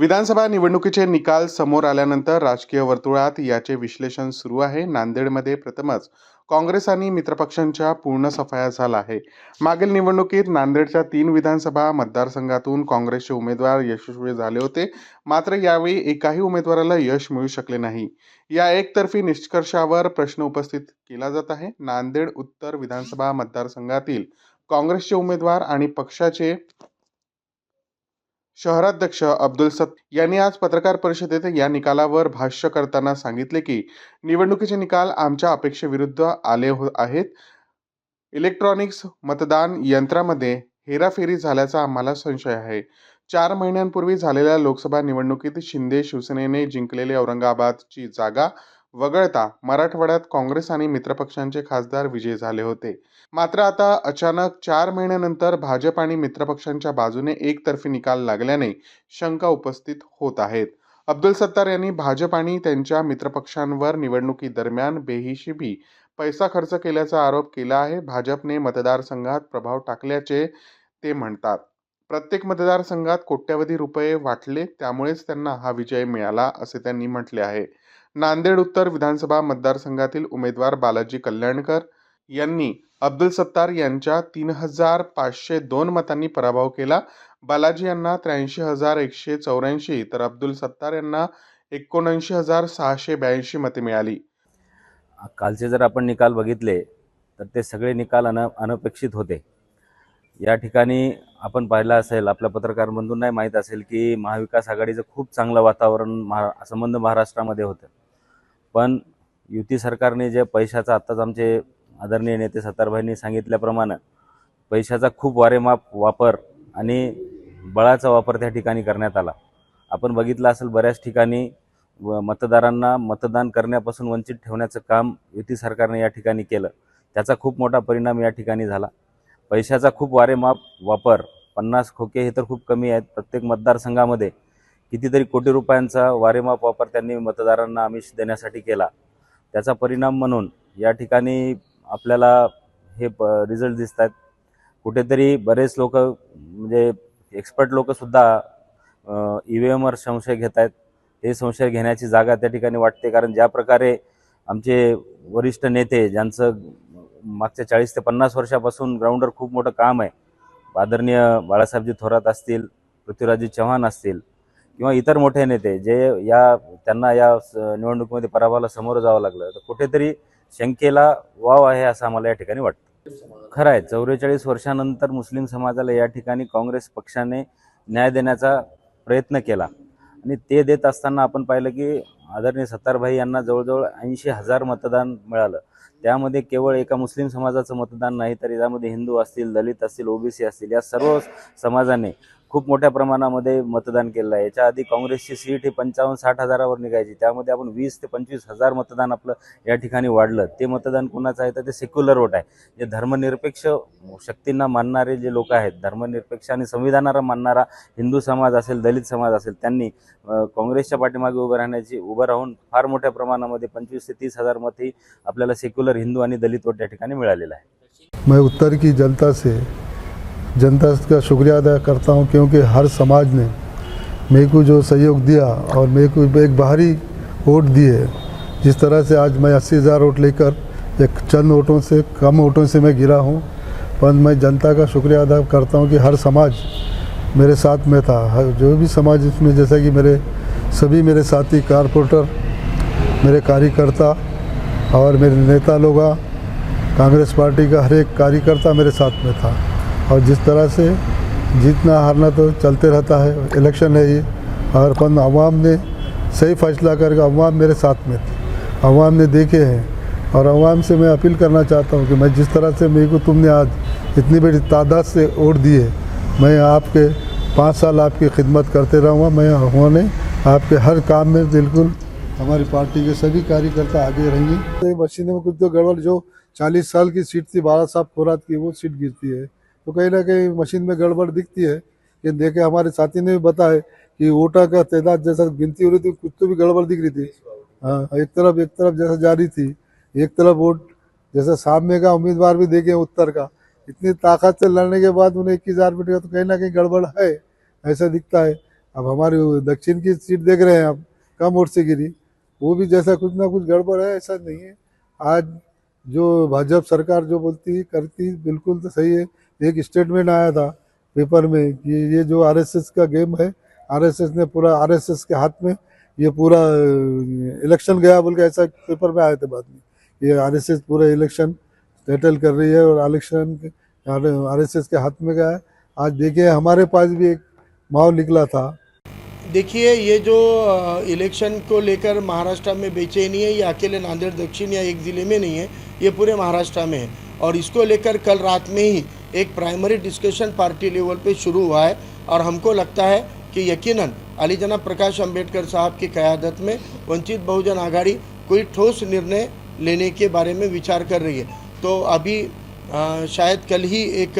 विधानसभा निवडणुकीचे निकाल समोर आल्यानंतर राजकीय वर्तुळात याचे विश्लेषण सुरू आहे. नांदेडमध्ये प्रथमच काँग्रेस आणि मित्रपक्षांच्या पूर्ण सफाया झाला आहे. मागील निवडणुकीत नांदेडच्या 3 विधानसभा मतदारसंघातून काँग्रेसचे उमेदवार यशस्वी झाले होते. मात्र यावेळी एकाही उमेदवाराला यश मिळू शकले नाही. या एकतर्फी निष्कर्षावर प्रश्न उपस्थित केला जात आहे. नांदेड उत्तर विधानसभा मतदारसंघातील काँग्रेसचे उमेदवार आणि पक्षाचे शहराध्यक्ष अब्दुल सत्तार यांनी आज पत्रकार परिषदेत या निकालावर भाष्य करताना सांगितले की निवडणुकीचे निकाल आमच्या अपेक्षेविरुद्ध आहेत. इलेक्ट्रॉनिक्स मतदान यंत्रामध्ये हेराफेरी झाल्याचा आम्हाला संशय आहे. 4 महिन्यांपूर्वी झालेल्या लोकसभा निवडणुकीत शिंदे शिवसेनेने जिंकलेली औरंगाबादची जागा वगळता मराठवाड्यात काँग्रेस आणि मित्रपक्षांचे खासदार विजयी झाले होते. मात्र आता अचानक 4 महिन्यानंतर भाजप आणि मित्रपक्षांच्या बाजूने एकतर्फी निकाल लागल्याने शंका उपस्थित होत आहेत. अब्दुल सत्तार यांनी भाजप आणि त्यांच्या मित्रपक्षांवर निवडणुकीदरम्यान बेहिशेबी पैसा खर्च केल्याचा आरोप केला आहे. भाजपने मतदारसंघात प्रभाव टाकल्याचे ते म्हणतात. प्रत्येक मतदारसंघात कोट्यवधी रुपये वाटले, त्यामुळेच त्यांना हा विजय मिळाला असे त्यांनी म्हटले आहे. नांदेड उत्तर विधानसभा मतदारसंघातील उमेदवार बालाजी कल्याणकर यांनी अब्दुल सत्तार यांच्या 3,502 मतांनी पराभव केला. बालाजी यांना 83,184 तर अब्दुल सत्तार यांना 79,682 मते मिळाली. कालचे जर आपण निकाल बघितले तर ते सगळे निकाल अनपेक्षित होते. या ठिकाणी आपण पाहिलं असेल, आपल्या पत्रकार बंधूंनाही माहीत असेल की महाविकास आघाडीचं खूप चांगलं वातावरण संबंध महाराष्ट्रामध्ये होतं. पण युती सरकारने जे पैशाचा, आत्ताच आमचे आदरणीय नेते सत्तारभाईंनी सांगितल्याप्रमाणे पैशाचा खूप वारेमाप वापर आणि बळाचा वापर त्या ठिकाणी करण्यात आला. आपण बघितलं असेल, बऱ्याच ठिकाणी मतदारांना मतदान करण्यापासून वंचित ठेवण्याचं काम युती सरकारने या ठिकाणी केलं. त्याचा खूप मोठा परिणाम या ठिकाणी झाला. पैशाचा खूप वारेमाप वापर, 50 खोके हे तर खूप कमी आहेत. प्रत्येक मतदारसंघामध्ये कितीतरी कोटी रुपयांचा वारेमाप वापर त्यांनी मतदारांना आमिष देण्यासाठी केला. त्याचा परिणाम म्हणून या ठिकाणी आपल्याला हे रिझल्ट दिसत आहेत. कुठेतरी बरेच लोक, म्हणजे एक्सपर्ट लोकसुद्धा EVMवर संशय घेत आहेत. हे संशय घेण्याची जागा त्या ठिकाणी वाटते, कारण ज्या प्रकारे आमचे वरिष्ठ नेते, ज्यांचं मागच्या 40 ते 50 वर्षापासून ग्राउंडवर खूप मोठं काम आहे, आदरणीय बाळासाहेबजी थोरात असतील, पृथ्वीराजजी चव्हाण असतील किंवा इतर मोठे नेते, जे त्यांना या निवडणुकीमध्ये पराभवाला सामोरं जावं लागलं, तर कुठेतरी शंकेला वाव आहे असं आम्हाला या ठिकाणी वाटतं. खरं आहे, 44 वर्षानंतर मुस्लिम समाजाला या ठिकाणी काँग्रेस पक्षाने न्याय देण्याचा प्रयत्न केला आणि ते देत असताना आपण पाहिलं की आदरणीय सत्तारभाई यांना जवळजवळ 80,000 मतदान मिळालं. त्यामध्ये केवळ एका मुस्लिम समाजाचं मतदान नाही, तर यामध्ये हिंदू असतील, दलित असतील, OBC असतील, या सर्व समाजाने खूप मोठ्या प्रमाणामध्ये मतदान केलं आहे. याच्या आधी काँग्रेसची सीट ही 55-60 हजारावर निघायची, त्यामध्ये आपण 20 ते 25,000 मतदान आपलं या ठिकाणी वाढलं. ते मतदान कोणाचं आहे, तर ते सेक्युलर वोट आहे. जे धर्मनिरपेक्ष शक्तींना मानणारे जे लोक आहेत, धर्मनिरपेक्ष आणि संविधानाला मानणारा हिंदू समाज असेल, दलित समाज असेल, त्यांनी काँग्रेसच्या पाठीमागे उभं राहून फार मोठ्या प्रमाणामध्ये 25 ते 30 हजार मत ही आपल्याला सेक्युलर हिंदू आणि दलित वोट या ठिकाणी मिळालेलं आहे. मैं उत्तर की जनता का शुक्रिया अदा करता हूं, क्योंकि हर समाज ने मेरे को जो सहयोग दिया और मेरे को एक बाहरी वोट दिए. जिस तरह से आज मैं 80,000 वोट लेकर एक चंद वोटों से, कम वोटों से मैं गिरा हूं, पर मैं जनता का शुक्रिया अदा करता हूं कि हर समाज मेरे साथ में था. जो भी समाज इसमें, जैसा कि सभी मेरे साथी कारपोरेटर, मेरे कार्यकर्ता और मेरे नेता लोग, कांग्रेस पार्टी का हर एक कार्यकर्ता मेरे साथ में था. और जिस तरह से जीतना हारना तो चलते रहता है, इलेक्शन है ये, और अपन अवाम ने सही फैसला करके अवाम मेरे साथ में थी, अवाम ने देखे हैं. और अवाम से मैं अपील करना चाहता हूँ कि मैं जिस तरह से मेरे को तुमने आज इतनी बड़ी तादाद से वोट दिए, मैं आपके 5 साल आपकी खिदमत करते रहूँगा. मैं उन्होंने आपके हर काम में बिल्कुल हमारी पार्टी के सभी कार्यकर्ता आगे रहेंगे. मशीन में कुछ तो गड़बड़, जो 40 साल की सीट थी बाला साहब थोरात की, वो सीट गिरती है, तो कहीं ना कहीं मशीन में गड़बड़ दिखती है. कि देखे हमारे साथी ने भी बताया कि वोटा का तादाद जैसा गिनती हो रही थी, कुछ तो भी गड़बड़ दिख रही थी. हाँ, एक तरफ जैसा जा रही थी, एक तरफ वोट जैसा सामने का उम्मीदवार भी देखे उत्तर का, इतनी ताकत से लड़ने के बाद उन्हें 21,000 मिलेगा, तो कहीं ना कहीं गड़बड़ है, ऐसा दिखता है. अब हमारी दक्षिण की सीट देख रहे हैं आप, कम वोट से गिरी, वो भी जैसा कुछ ना कुछ गड़बड़ है, ऐसा नहीं है। आज जो भाजपा सरकार जो बोलती करती बिल्कुल तो सही है। एक स्टेटमेंट आया था पेपर में कि ये जो आरएसएस का गेम है, आरएसएस ने पूरा, आरएसएस के हाथ में ये पूरा इलेक्शन गया बोल के, ऐसा पेपर में आए थे बाद में। ये आरएसएस पूरा इलेक्शन सेटल कर रही है और इलेक्शन आरएसएस के हाथ में गया है। आज देखिए हमारे पास भी एक माहौल निकला था। देखिए, ये जो इलेक्शन को लेकर महाराष्ट्र में बेचैनी है, ये अकेले नांदेड़ दक्षिण या एक ज़िले में नहीं है, ये पूरे महाराष्ट्र में है। और इसको लेकर कल रात में ही एक प्राइमरी डिस्कशन पार्टी लेवल पे शुरू हुआ है और हमको लगता है कि यकीनन अली जनाब प्रकाश अंबेडकर साहब की क़यादत में वंचित बहुजन आघाड़ी कोई ठोस निर्णय लेने के बारे में विचार कर रही है। तो अभी शायद कल ही एक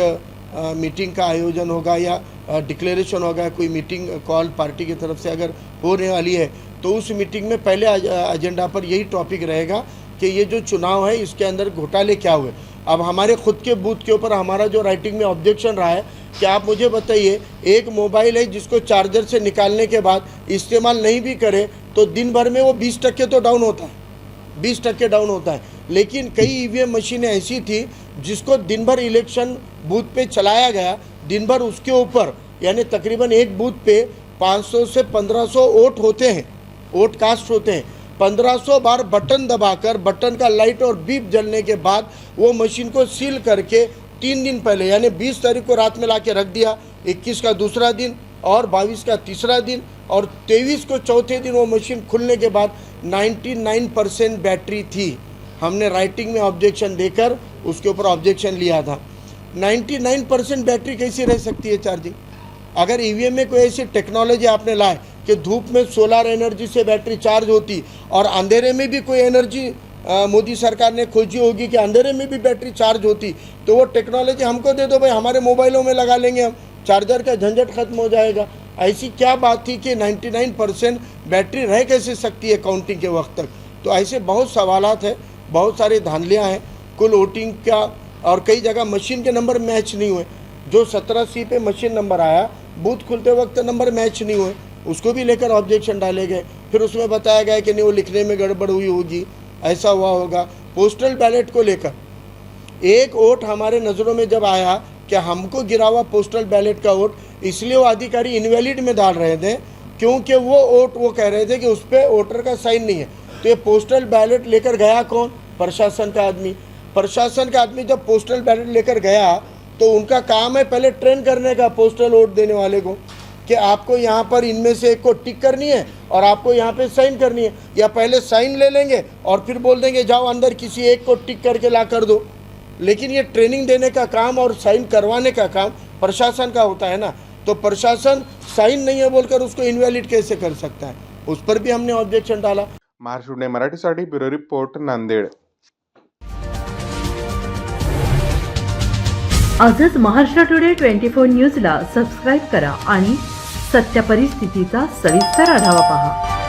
मीटिंग का आयोजन होगा या डिक्लेरेशन होगा, कोई मीटिंग कॉल पार्टी की तरफ से अगर होने वाली है तो उस मीटिंग में पहले एजेंडा पर यही टॉपिक रहेगा कि ये जो चुनाव है इसके अंदर घोटाले क्या हुए। अब हमारे खुद के बूथ के ऊपर हमारा जो राइटिंग में ऑब्जेक्शन रहा है कि आप मुझे बताइए, एक मोबाइल है जिसको चार्जर से निकालने के बाद इस्तेमाल नहीं भी करे तो दिन भर में वो 20% तो डाउन होता है, 20% डाउन होता है। लेकिन कई ईवीएम मशीनें ऐसी थी जिसको दिन भर इलेक्शन बूथ पे चलाया गया, दिन भर उसके ऊपर यानी तकरीबन एक बूथ पे 500 से 1500 वोट होते हैं, वोट कास्ट होते हैं। 1500 बार बटन दबाकर बटन का लाइट और बीप जलने के बाद वो मशीन को सील करके 3 दिन पहले यानी 20 तारीख को रात में ला के रख दिया, 21 का दूसरा दिन और 22 का तीसरा दिन और 23 को चौथे दिन वो मशीन खुलने के बाद 99% बैटरी थी। हमने राइटिंग में ऑब्जेक्शन देकर उसके ऊपर ऑब्जेक्शन लिया था। 99% बैटरी कैसी रह सकती है चार्जिंग? अगर ईवीएम में कोई ऐसी टेक्नोलॉजी आपने लाए कि धूप में सोलर एनर्जी से बैटरी चार्ज होती और अंधेरे में भी कोई एनर्जी मोदी सरकार ने खोजी होगी कि अंधेरे में भी बैटरी चार्ज होती, तो वो टेक्नोलॉजी हमको दे दो भाई, हमारे मोबाइलों में लगा लेंगे हम, चार्जर का झंझट खत्म हो जाएगा। ऐसी क्या बात थी कि 99% बैटरी रह कैसे सकती है काउंटिंग के वक्त तक? तो ऐसे बहुत सवालात हैं, बहुत सारी धांधलियाँ हैं। कुल वोटिंग का और कई जगह मशीन के नंबर मैच नहीं हुए, जो 17C पे मशीन नंबर आया बूथ खुलते वक्त नंबर मैच नहीं हुए, उसको भी लेकर ऑब्जेक्शन डाले गए। फिर उसमें बताया गया कि नहीं वो लिखने में गड़बड़ हुई होगी, ऐसा हुआ होगा। पोस्टल बैलेट को लेकर एक वोट हमारे नज़रों में जब आया कि हमको गिरा हुआ पोस्टल बैलेट का वोट, इसलिए वो अधिकारी इनवैलिड में डाल रहे थे क्योंकि वो वोट वो कह रहे थे कि उस पर वोटर का साइन नहीं है। तो ये पोस्टल बैलेट लेकर गया कौन? प्रशासन का आदमी। प्रशासन का आदमी जब पोस्टल बैलेट लेकर गया तो उनका काम है पहले ट्रेन करने का पोस्टल वोट देने वाले को कि आपको यहाँ पर इनमें से एक को टिक करनी है और आपको यहाँ पे साइन करनी है, या पहले साइन ले लेंगे और फिर बोल देंगे जाओ अंदर किसी एक को टिक करके ला कर दो। लेकिन ये ट्रेनिंग देने का काम और साइन करवाने का काम प्रशासन का होता है ना, तो प्रशासन साइन नहीं है बोलकर उसको इनवैलिड कैसे कर सकता है? उस पर भी हमने ऑब्जेक्शन डाला। महाराष्ट्र मराठीसाठी ब्युरो रिपोर्ट नांदेड। आजच महाराष्ट्र टुडे 24 न्यूजला सबस्क्राईब करा आणि सत्य परिस्थितीचा सविस्तर आढावा पहा।